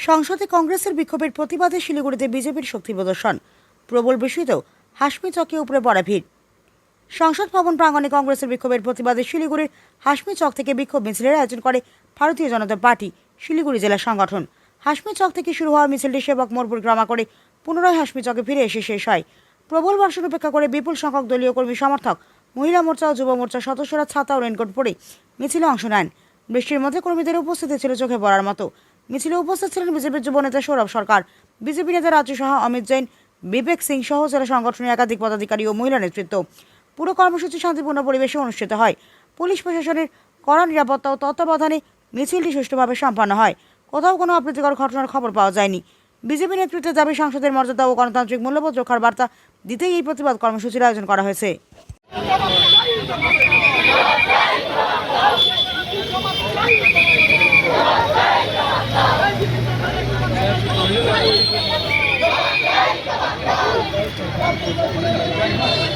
সংসদে কংগ্রেসের বিক্ষোভের প্রতিবাদে শিলিগুড়িতে বিজেপির শক্তি প্রদর্শন। প্রবল বৃষ্টিতেও হাসমি চকে উপরে পড়া ভিড়। সংসদ ভবন প্রাঙ্গণে কংগ্রেসের বিক্ষোভের প্রতিবাদে শিলিগুড়ির হাসমি চক থেকে বিক্ষোভ মিছিলের আয়োজন করে ভারতীয় জনতা পার্টি শিলিগুড়ি জেলা সংগঠন। হাসমি চক থেকে শুরু হওয়া মিছিলটি সেবক মোড় পরিক্রমা করে পুনরায় হাসমি চকে ফিরে এসে শেষ হয়। প্রবল বর্ষণ উপেক্ষা করে বিপুল সংখ্যক দলীয় কর্মী সমর্থক, মহিলা মোর্চা ও যুব মোর্চার সদস্যরা ছাতা ও রেনকোট পরে মিছিলে অংশ নেন। বৃষ্টির মধ্যে কর্মীদের উপস্থিতি ছিল চোখে পড়ার মতো। মিছিলে উপস্থিত ছিলেন বিজেপির যুব নেতা সৌরভ সরকার, বিজেপি নেতা রাজ্য সহ অমিত জৈন, বিবেক সিং সহ জেলা সংগঠনের একাধিক পদাধিকারী ও মহিলা নেতৃত্ব। পুরো কর্মসূচি শান্তিপূর্ণ পরিবেশে অনুষ্ঠিত হয়। পুলিশ প্রশাসনের কড়া নিরাপত্তা ও তত্ত্বাবধানে মিছিলটি সুষ্ঠুভাবে সম্পন্ন হয়। কোথাও কোনো অপ্রীতিকর ঘটনার খবর পাওয়া যায়নি। বিজেপি নেতৃত্বের দাবি, সংসদের মর্যাদা ও গণতান্ত্রিক মূল্যবোধ রক্ষার বার্তা দিতেই এই প্রতিবাদ কর্মসূচির আয়োজন করা হয়েছে। Thank you.